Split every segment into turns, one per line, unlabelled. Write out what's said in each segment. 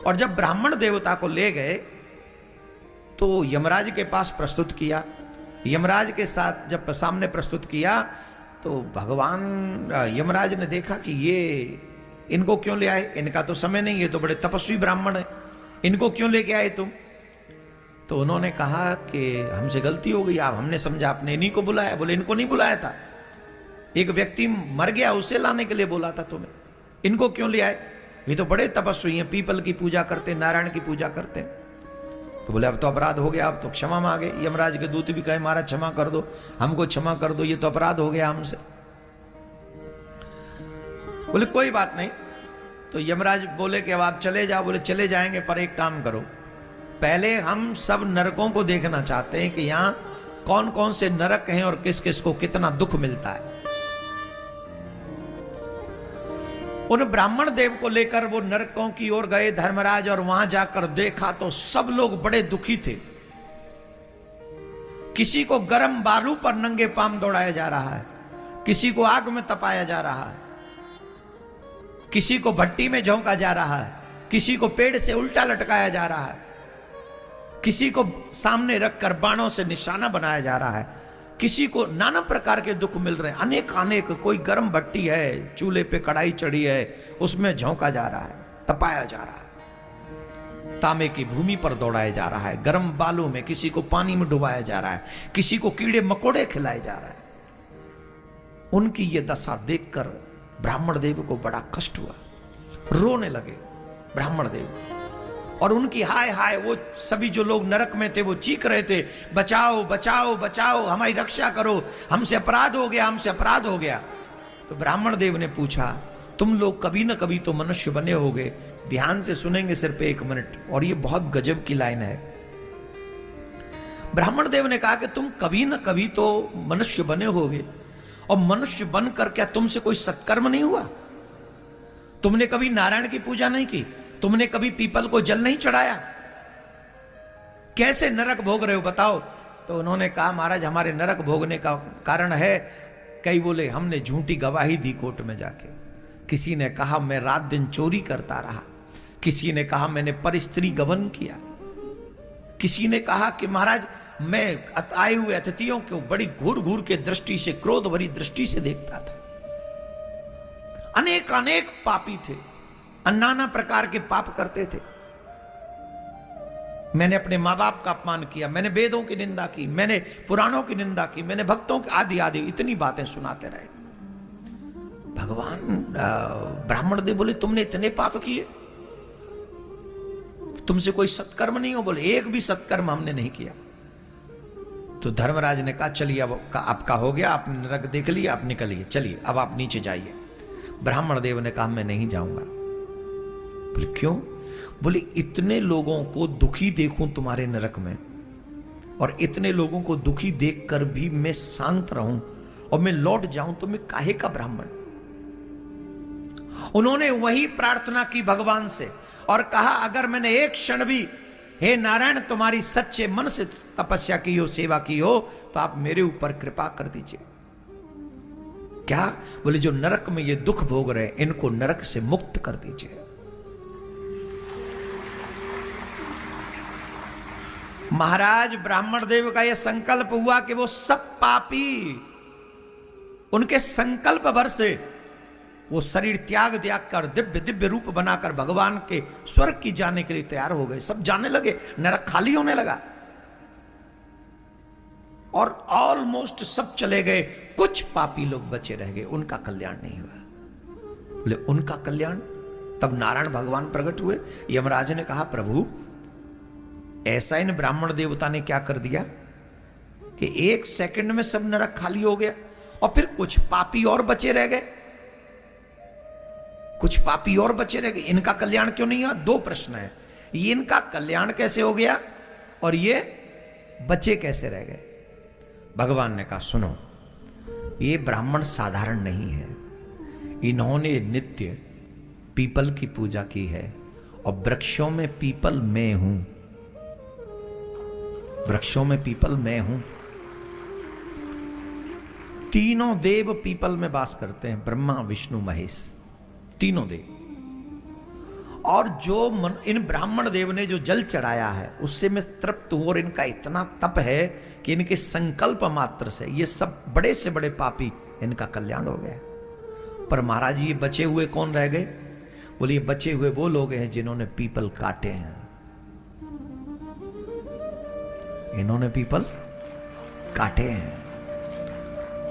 और जब ब्राह्मण देवता को ले गए तो यमराज के पास प्रस्तुत किया। यमराज के साथ जब सामने प्रस्तुत किया तो भगवान यमराज ने देखा कि ये इनको क्यों ले आए, इनका तो समय नहीं, ये तो बड़े तपस्वी ब्राह्मण है, इनको क्यों लेके आए तुम। तो उन्होंने कहा कि हमसे गलती हो गई, आप हमने समझा आपने इन्हीं को बुलाया। बोले इनको नहीं बुलाया था, एक व्यक्ति मर गया उसे लाने के लिए बोला था तुम्हें, इनको क्यों ले आए, ये तो बड़े तपस्वी हैं, पीपल की पूजा करते, नारायण की पूजा करते। तो बोले अब तो अपराध हो गया, अब तो क्षमा मांगे। यमराज के दूत भी कहे महाराज क्षमा कर दो, हमको क्षमा कर दो, ये तो अपराध हो गया हमसे। बोले कोई बात नहीं। तो यमराज बोले कि अब आप चले जाओ। बोले चले जाएंगे, पर एक काम करो, पहले हम सब नरकों को देखना चाहते हैं कि यहां कौन कौन से नरक हैं और किस किस को कितना दुख मिलता है। उन ब्राह्मण देव को लेकर वो नरकों की ओर गए धर्मराज, और वहां जाकर देखा तो सब लोग बड़े दुखी थे। किसी को गर्म बालू पर नंगे पांव दौड़ाया जा रहा है, किसी को आग में तपाया जा रहा है, किसी को भट्टी में झोंका जा रहा है, किसी को पेड़ से उल्टा लटकाया जा रहा है, किसी को सामने रखकर बाणों से निशाना बनाया जा रहा है, किसी को नाना प्रकार के दुख मिल रहे हैं, अनेक अनेक। कोई गर्म भट्टी है, चूल्हे पे कढ़ाई चढ़ी है, उसमें झोंका जा रहा है, तपाया जा रहा है, तांबे की भूमि पर दौड़ाया जा रहा है, गर्म बालू में, किसी को पानी में डुबाया जा रहा है, किसी को कीड़े मकोड़े खिलाए जा रहे हैं। उनकी ये दशा देखकर ब्राह्मण देव को बड़ा कष्ट हुआ, रोने लगे ब्राह्मण देव। और उनकी हाय हाय, वो सभी जो लोग नरक में थे वो चीख रहे थे, बचाओ बचाओ बचाओ, हमारी रक्षा करो, हमसे अपराध हो गया, हमसे अपराध हो गया। तो ब्राह्मण देव ने पूछा तुम लोग कभी ना कभी तो मनुष्य बने होगे, ध्यान से सुनेंगे सिर्फ 1 मिनट, और ये बहुत गजब की लाइन है। ब्राह्मण देव ने कहा कि तुम कभी ना कभी तो मनुष्य बने होगे, और मनुष्य बनकर क्या तुमसे कोई सत्कर्म नहीं हुआ? तुमने कभी नारायण की पूजा नहीं की, तुमने कभी पीपल को जल नहीं चढ़ाया, कैसे नरक भोग रहे हो बताओ? तो उन्होंने कहा महाराज हमारे नरक भोगने का कारण है, कई बोले हमने झूठी गवाही दी कोर्ट में जाके, किसी ने कहा मैं रात दिन चोरी करता रहा, किसी ने कहा मैंने परस्त्री गमन किया, किसी ने कहा कि महाराज मैं आए हुए अतिथियों को बड़ी घूर घूर के दृष्टि से, क्रोध भरी दृष्टि से देखता था। अनेक अनेक पापी थे, नाना प्रकार के पाप करते थे। मैंने अपने मां बाप का अपमान किया, मैंने वेदों की निंदा की, मैंने पुराणों की निंदा की, मैंने भक्तों की आदि आदि इतनी बातें सुनाते रहे। भगवान ब्राह्मण देव बोले तुमने इतने पाप किए, तुमसे कोई सत्कर्म नहीं हो? बोले एक भी सत्कर्म हमने नहीं किया। तो धर्मराज ने कहा चलिए अब आपका हो गया, आपने नरक देख लिया, आप निकलिए, चलिए अब आप नीचे जाइए। ब्राह्मण देव ने कहा मैं नहीं जाऊंगा। बोले क्यों? बोले इतने लोगों को दुखी देखूं तुम्हारे नरक में, और इतने लोगों को दुखी देखकर भी मैं शांत रहूं और मैं लौट जाऊं, तो मैं काहे का ब्राह्मण? उन्होंने वही प्रार्थना की भगवान से और कहा अगर मैंने एक क्षण भी हे नारायण तुम्हारी सच्चे मन से तपस्या की हो, सेवा की हो, तो आप मेरे ऊपर कृपा कर दीजिए। क्या? बोले जो नरक में ये दुख भोग रहे हैं इनको नरक से मुक्त कर दीजिए। महाराज ब्राह्मण देव का यह संकल्प हुआ कि वो सब पापी उनके संकल्प भर से वो शरीर त्याग कर दिव्य दिव्य रूप बनाकर भगवान के स्वर्ग की जाने के लिए तैयार हो गए। सब जाने लगे, नरक खाली होने लगा और ऑलमोस्ट सब चले गए, कुछ पापी लोग बचे रह गए, उनका कल्याण नहीं हुआ। बोले उनका कल्याण? तब नारायण भगवान प्रकट हुए। यमराज ने कहा प्रभु ऐसा इन ब्राह्मण देवता ने क्या कर दिया कि 1 सेकंड में सब नरक खाली हो गया, और फिर कुछ पापी और बचे रह गए, कुछ पापी और बचे रह गए, इनका कल्याण क्यों नहीं हुआ? 2 प्रश्न है, ये इनका कल्याण कैसे हो गया और ये बचे कैसे रह गए? भगवान ने कहा सुनो, ये ब्राह्मण साधारण नहीं है, इन्होंने नित्य पीपल की पूजा की है, और वृक्षों में पीपल मैं हूं, वृक्षों में पीपल मैं हूं। तीनों देव पीपल में वास करते हैं, ब्रह्मा विष्णु महेश, तीनों देव। और जो इन ब्राह्मण देव ने जो जल चढ़ाया है उससे मैं तृप्त हूं, और इनका इतना तप है कि इनके संकल्प मात्र से ये सब बड़े से बड़े पापी इनका कल्याण हो गया। पर महाराज जी ये बचे हुए कौन रह गए? बोले ये बचे हुए वो लोग हैं जिन्होंने पीपल काटे हैं। इन्होंने पीपल काटे हैं,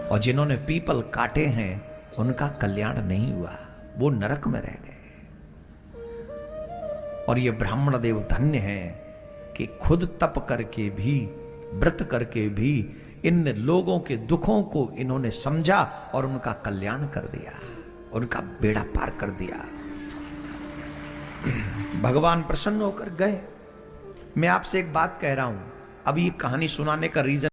और जिन्होंने पीपल काटे हैं उनका कल्याण नहीं हुआ, वो नरक में रह गए। और ये ब्राह्मण देव धन्य हैं कि खुद तप करके भी, व्रत करके भी इन लोगों के दुखों को इन्होंने समझा और उनका कल्याण कर दिया, उनका बेड़ा पार कर दिया। भगवान प्रसन्न होकर गए। मैं आपसे एक बात कह रहा हूं, अब ये कहानी सुनाने का रीजन